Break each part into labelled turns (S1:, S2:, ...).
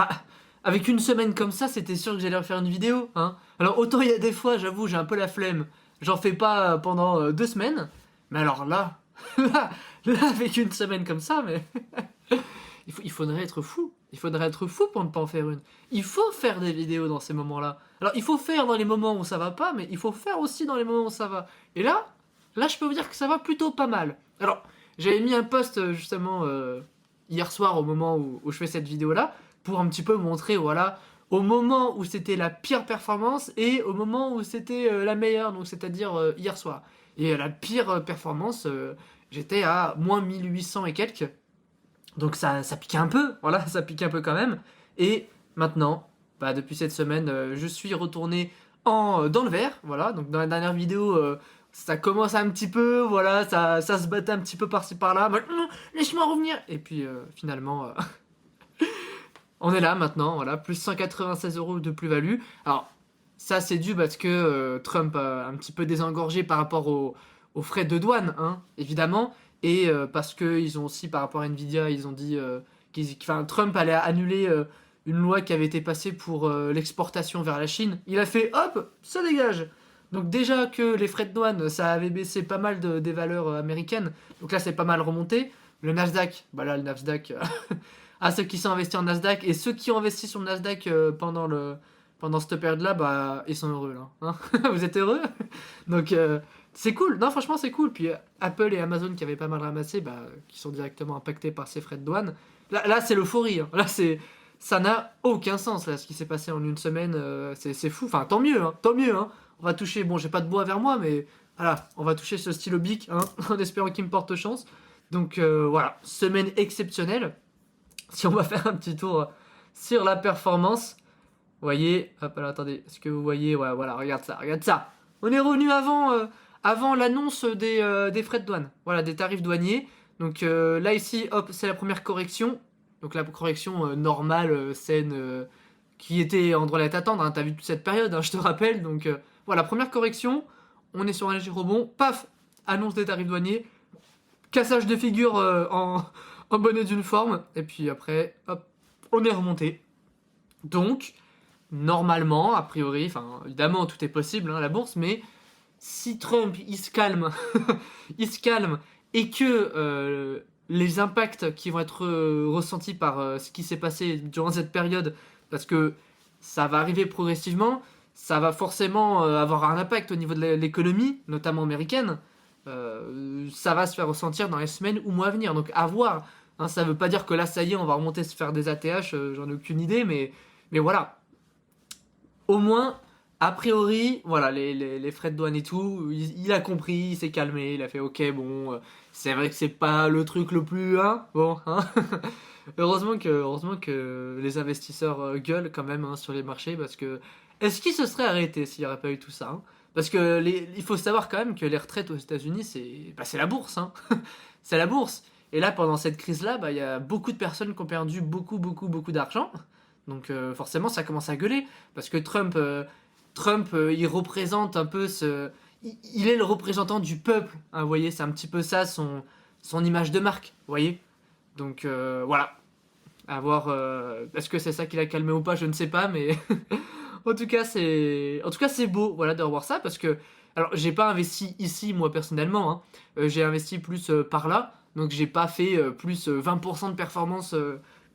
S1: Bah, avec une semaine comme ça, c'était sûr que j'allais refaire une vidéo, hein. Alors autant il y a des fois, j'avoue, j'ai un peu la flemme. J'en fais pas pendant 2 semaines. Mais alors là, là, avec une semaine comme ça, mais il faudrait être fou. Il faudrait être fou pour ne pas en faire une. Il faut faire des vidéos dans ces moments-là. Alors il faut faire dans les moments où ça va pas, mais il faut faire aussi dans les moments où ça va. Et là, je peux vous dire que ça va plutôt pas mal. Alors, j'avais mis un post justement hier soir au moment où je fais cette vidéo-là pour un petit peu montrer, voilà, au moment où c'était la pire performance et au moment où c'était la meilleure, donc c'est-à-dire hier soir. Et la pire performance, j'étais à moins 1800 et quelques. Donc ça piquait un peu, voilà, ça piquait un peu quand même. Et maintenant, bah, depuis cette semaine, je suis retourné dans le vert, voilà. Donc dans la dernière vidéo, ça commence un petit peu, voilà, ça se battait un petit peu par-ci par-là. Laisse-moi revenir. Et puis finalement, on est là maintenant, voilà, plus 196 euros de plus-value. Alors, ça c'est dû parce que Trump a un petit peu désengorgé par rapport aux frais de douane, hein, évidemment. Et parce qu'ils ont aussi, par rapport à Nvidia, ils ont dit enfin, Trump allait annuler une loi qui avait été passée pour l'exportation vers la Chine. Il a fait hop, ça dégage. Donc déjà que les frais de douane, ça avait baissé pas mal des valeurs américaines. Donc là, c'est pas mal remonté. Le Nasdaq, bah là, le Nasdaq, à ceux qui sont investis en Nasdaq et ceux qui ont investi sur le Nasdaq pendant cette période-là, bah ils sont heureux là. Hein. Vous êtes heureux? Donc c'est cool. Non, franchement c'est cool. Puis Apple et Amazon qui avaient pas mal ramassé, bah qui sont directement impactés par ces frais de douane. Là c'est l'euphorie. Hein. Là c'est ça n'a aucun sens là ce qui s'est passé en une semaine. C'est fou. Enfin tant mieux. Hein. Tant mieux. Hein. On va toucher. Bon j'ai pas de bois vers moi, mais voilà, on va toucher ce stylo bic hein, en espérant qu'il me porte chance. Donc voilà, semaine exceptionnelle. Si on va faire un petit tour sur la performance, vous voyez, hop, alors attendez, est-ce que vous voyez, ouais, voilà, regarde ça, regarde ça. On est revenu avant l'annonce des frais de douane, voilà, des tarifs douaniers. Donc là ici, hop, c'est la première correction. Donc la correction normale, saine, qui était en droit d'être attendre. Hein, t'as vu toute cette période, hein, je te rappelle. Donc voilà, première correction. On est sur un léger rebond. Paf, annonce des tarifs douaniers. Cassage de figure en bonne et due forme. Et puis après, hop, on est remonté. Donc, normalement, a priori, enfin, évidemment, tout est possible, hein, la bourse, mais si Trump, il se calme, il se calme, et que les impacts qui vont être ressentis par ce qui s'est passé durant cette période, parce que ça va arriver progressivement, ça va forcément avoir un impact au niveau de l'économie, notamment américaine, ça va se faire ressentir dans les semaines ou mois à venir. Donc à voir. Hein, ça veut pas dire que là, ça y est, on va remonter se faire des ATH, j'en ai aucune idée, mais voilà. Au moins, a priori, voilà, les frais de douane et tout, il a compris, il s'est calmé, il a fait ok, bon, c'est vrai que c'est pas le truc le plus, hein, bon, hein. Heureusement que les investisseurs gueulent quand même hein, sur les marchés parce que est-ce qu'ils se seraient arrêtés s'il n'y aurait pas eu tout ça hein. Parce que il faut savoir quand même que les retraites aux États-Unis c'est la bourse hein. C'est la bourse. Et là pendant cette crise-là, bah il y a beaucoup de personnes qui ont perdu beaucoup d'argent. Donc forcément ça commence à gueuler parce que Trump il représente un peu il est le représentant du peuple. Hein, vous voyez, c'est un petit peu ça son image de marque, vous voyez. Donc voilà, à voir, est-ce que c'est ça qui l'a calmé ou pas, je ne sais pas, mais en tout cas c'est beau, voilà, de revoir ça parce que, alors j'ai pas investi ici moi personnellement, hein. J'ai investi plus par là, donc j'ai pas fait plus 20% de performance,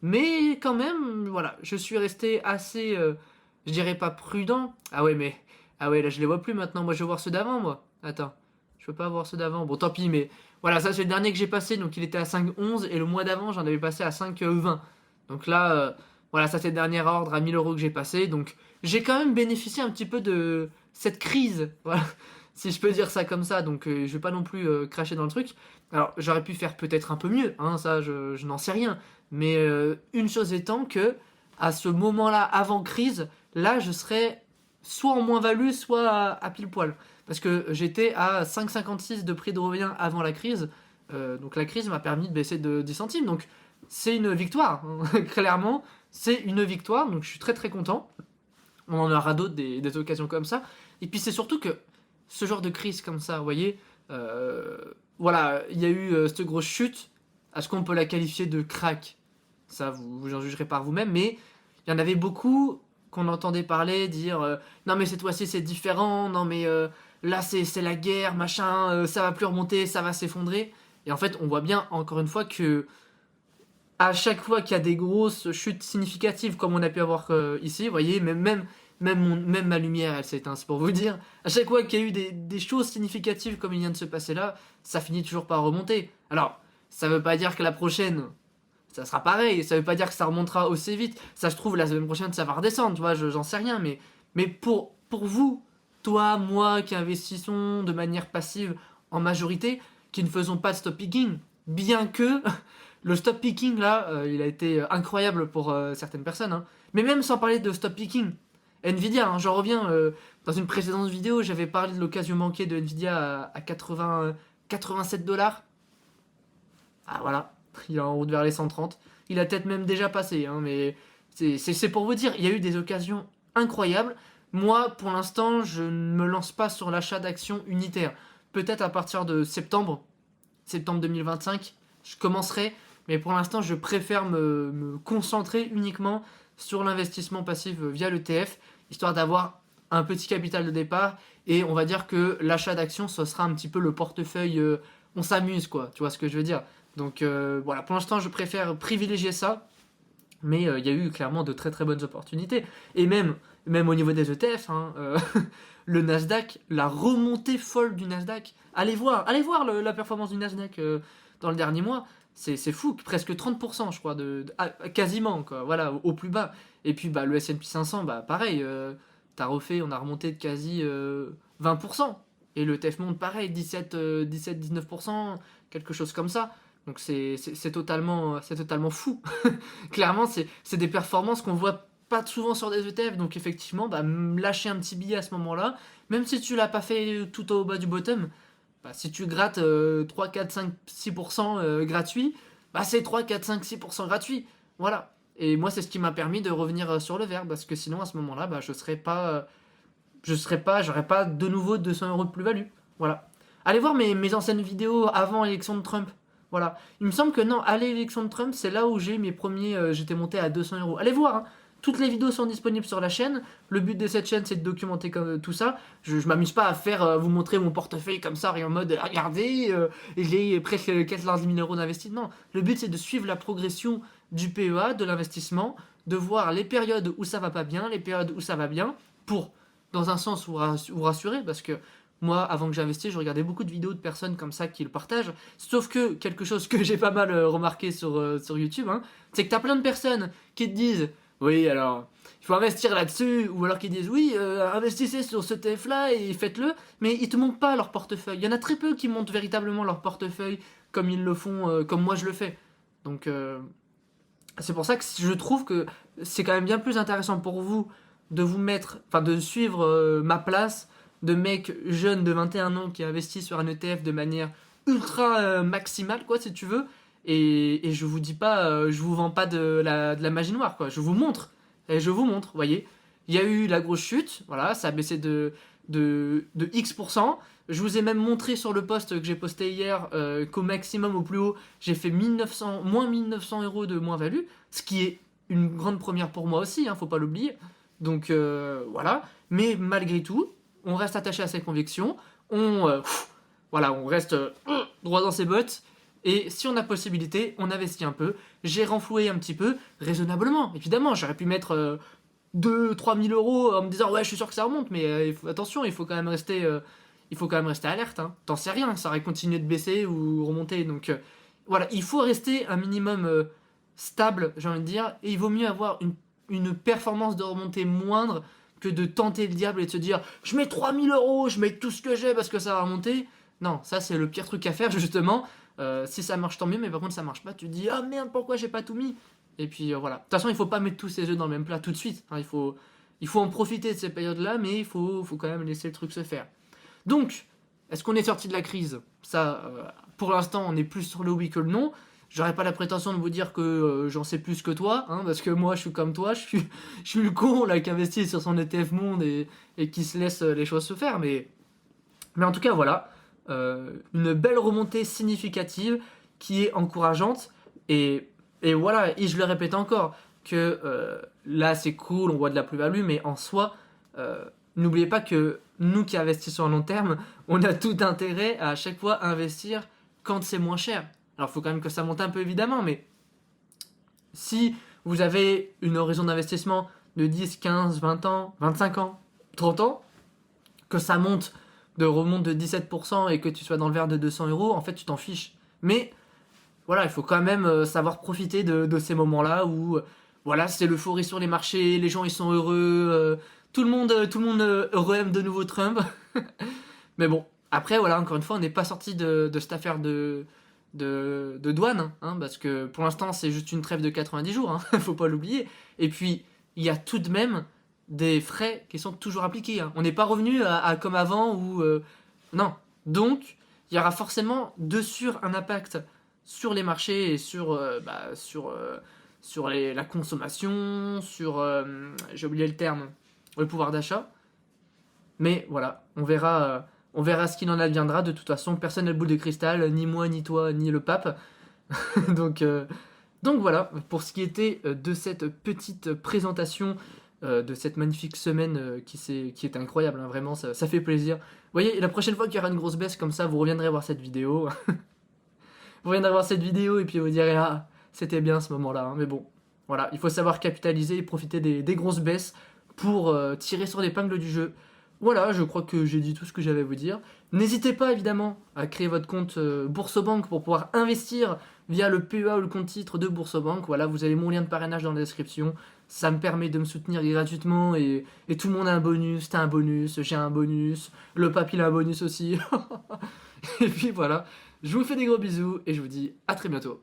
S1: mais quand même, voilà, je suis resté assez, je dirais pas prudent. Ah ouais, là je les vois plus maintenant, moi je veux voir ceux d'avant, moi. Attends, je peux pas voir ceux d'avant. Bon, tant pis, mais voilà, ça c'est le dernier que j'ai passé, donc il était à 5,11 et le mois d'avant j'en avais passé à 5,20. Donc là, voilà, ça c'est le dernier ordre à 1000 euros que j'ai passé. Donc j'ai quand même bénéficié un petit peu de cette crise, voilà, si je peux dire ça comme ça. Donc je vais pas non plus cracher dans le truc. Alors j'aurais pu faire peut-être un peu mieux, hein, ça je n'en sais rien. Mais une chose étant que à ce moment-là, avant crise, là je serais soit en moins-value, soit à pile poil. Parce que j'étais à 5,56 de prix de revient avant la crise. Donc la crise m'a permis de baisser de 10 centimes. Donc c'est une victoire. Hein. Clairement, c'est une victoire. Donc je suis très très content. On en aura d'autres des occasions comme ça. Et puis c'est surtout que ce genre de crise comme ça, vous voyez, euh, voilà, il y a eu cette grosse chute. Est-ce qu'on peut la qualifier de crack? Ça, vous en jugerez par vous-même. Mais Il y en avait beaucoup qu'on entendait parler, dire non mais cette fois-ci c'est différent, non mais là c'est la guerre, machin, ça va plus remonter, ça va s'effondrer. Et en fait, on voit bien encore une fois que à chaque fois qu'il y a des grosses chutes significatives comme on a pu avoir ici, vous voyez, même ma lumière elle s'éteint, c'est pour vous dire. À chaque fois qu'il y a eu des choses significatives comme il vient de se passer là, ça finit toujours par remonter. Alors, ça veut pas dire que la prochaine, ça sera pareil, ça veut pas dire que ça remontera aussi vite. Ça se trouve, la semaine prochaine, ça va redescendre, tu vois, j'en sais rien, mais pour vous, toi, moi, qui investissons de manière passive en majorité, qui ne faisons pas de stop picking, bien que le stop picking là, il a été incroyable pour certaines personnes, hein. Mais même sans parler de stop picking, Nvidia, hein, j'en reviens, dans une précédente vidéo, j'avais parlé de l'occasion manquée de Nvidia à 87 dollars. Ah voilà, il est en route vers les 130. Il a peut-être même déjà passé, hein, mais c'est pour vous dire, il y a eu des occasions incroyables. Moi, pour l'instant, je ne me lance pas sur l'achat d'actions unitaires. Peut-être à partir de septembre 2025, je commencerai, mais pour l'instant, je préfère me concentrer uniquement sur l'investissement passif via l'ETF, histoire d'avoir un petit capital de départ, et on va dire que l'achat d'actions, ce sera un petit peu le portefeuille, on s'amuse quoi, tu vois ce que je veux dire. Donc voilà, pour l'instant, je préfère privilégier ça, mais il y a eu clairement de très très bonnes opportunités. Et même au niveau des ETF, hein, le Nasdaq, la remontée folle du Nasdaq, allez voir la performance du Nasdaq dans le dernier mois, c'est fou, presque 30% je crois, quasiment, quoi, voilà, au plus bas. Et puis bah, le S&P 500, bah, pareil, on a remonté de quasi 20%. Et le TF monte pareil, 19%, quelque chose comme ça. Donc c'est totalement fou. Clairement, c'est des performances qu'on voit pas souvent sur des ETF. Donc effectivement, bah, lâcher un petit billet à ce moment-là, même si tu l'as pas fait tout au bas du bottom, bah, si tu grattes 3, 4, 5, 6% gratuit, bah, c'est 3, 4, 5, 6% gratuit. Voilà. Et moi, c'est ce qui m'a permis de revenir sur le vert, parce que sinon, à ce moment-là, bah, j'aurais pas de nouveau 200 € de plus-value. Voilà. Allez voir mes anciennes vidéos avant l'élection de Trump. Voilà. Il me semble que non, à l'élection de Trump, c'est là où j'ai eu mes premiers. J'étais monté à 200 €. Allez voir, hein. Toutes les vidéos sont disponibles sur la chaîne. Le but de cette chaîne, c'est de documenter tout ça. Je m'amuse pas à vous montrer mon portefeuille comme ça, en mode regardez, j'ai presque 14 000 € d'investi. Non, le but, c'est de suivre la progression du PEA, de l'investissement, de voir les périodes où ça va pas bien, les périodes où ça va bien, pour, dans un sens, vous rassurer, parce que moi, avant que j'investisse, je regardais beaucoup de vidéos de personnes comme ça qui le partagent. Sauf que quelque chose que j'ai pas mal remarqué sur YouTube, hein, c'est que t'as plein de personnes qui te disent oui, alors il faut investir là-dessus, ou alors qui disent oui, investissez sur ce TF là et faites-le, mais ils te montrent pas leur portefeuille. Il y en a très peu qui montrent véritablement leur portefeuille comme ils le font, comme moi je le fais. Donc c'est pour ça que je trouve que c'est quand même bien plus intéressant pour vous de vous mettre, enfin de suivre ma place de mecs jeunes de 21 ans qui investissent sur un ETF de manière ultra maximale, quoi, si tu veux. Et je vous dis pas, je vous vends pas de la magie noire, quoi. Je vous montre. Et je vous montre, vous voyez. Il y a eu la grosse chute, voilà, ça a baissé de X%. Je vous ai même montré sur le post que j'ai posté hier qu'au maximum, au plus haut, j'ai fait moins 1900 € de moins-value, ce qui est une grande première pour moi aussi, hein, faut pas l'oublier. Donc voilà, mais malgré tout, on reste attaché à ses convictions, voilà, on reste droit dans ses bottes, et si on a possibilité, on investit un peu. J'ai renfloué un petit peu, raisonnablement, évidemment, j'aurais pu mettre 2-3 000 € en me disant ouais, je suis sûr que ça remonte, mais attention, il faut quand même rester alerte, hein. T'en sais rien, ça aurait continué de baisser ou remonter, donc voilà, il faut rester un minimum stable, j'ai envie de dire, et il vaut mieux avoir une performance de remontée moindre que de tenter le diable et de se dire je mets 3000 €, je mets tout ce que j'ai parce que ça va remonter. Non, ça c'est le pire truc à faire justement. Si ça marche tant mieux, mais par contre ça marche pas, tu te dis ah merde, pourquoi j'ai pas tout mis. Et puis voilà. De toute façon, il faut pas mettre tous ses œufs dans le même plat tout de suite, hein. Il faut en profiter de ces périodes-là, mais il faut quand même laisser le truc se faire. Donc, est-ce qu'on est sorti de la crise? Ça, pour l'instant, on est plus sur le oui que le non. J'aurais pas la prétention de vous dire que j'en sais plus que toi, hein, parce que moi je suis comme toi, je suis le con là qui investit sur son ETF monde et qui se laisse les choses se faire, mais en tout cas voilà, une belle remontée significative qui est encourageante, et voilà, et je le répète encore, que là c'est cool, on voit de la plus-value, mais en soi, n'oubliez pas que nous qui investissons à long terme, on a tout intérêt à chaque fois investir quand c'est moins cher. Alors il faut quand même que ça monte un peu évidemment, mais si vous avez une horizon d'investissement de 10, 15, 20 ans, 25 ans, 30 ans, que ça remonte de 17% et que tu sois dans le vert de 200 euros, en fait tu t'en fiches. Mais voilà, il faut quand même savoir profiter de ces moments-là où voilà, c'est l'euphorie sur les marchés, les gens ils sont heureux, tout le monde heureux aime de nouveau Trump. Mais bon, après voilà, encore une fois, on n'est pas sorti de cette affaire de douane, hein, parce que pour l'instant c'est juste une trêve de 90 jours, hein, faut pas l'oublier. Et puis il y a tout de même des frais qui sont toujours appliqués, hein. On n'est pas revenu à comme avant où non. Donc il y aura forcément de sûr un impact sur les marchés et sur la consommation, sur j'ai oublié le terme, le pouvoir d'achat. Mais voilà, on verra ce qu'il en adviendra. De toute façon, personne n'a le boule de cristal, ni moi, ni toi, ni le pape. donc, euh, donc voilà, pour ce qui était de cette petite présentation de cette magnifique semaine qui est incroyable, hein, vraiment, ça fait plaisir. Vous voyez, la prochaine fois qu'il y aura une grosse baisse comme ça, vous reviendrez voir cette vidéo. Vous reviendrez voir cette vidéo et puis vous direz, ah, c'était bien ce moment-là, hein. Mais bon, voilà, il faut savoir capitaliser et profiter des grosses baisses pour tirer sur l'épingle du jeu. Voilà, je crois que j'ai dit tout ce que j'avais à vous dire. N'hésitez pas évidemment à créer votre compte Boursobank pour pouvoir investir via le PEA ou le compte titre de Boursobank. Voilà, vous avez mon lien de parrainage dans la description. Ça me permet de me soutenir gratuitement et tout le monde a un bonus. T'as un bonus, j'ai un bonus, le papy a un bonus aussi. Et puis voilà, je vous fais des gros bisous et je vous dis à très bientôt.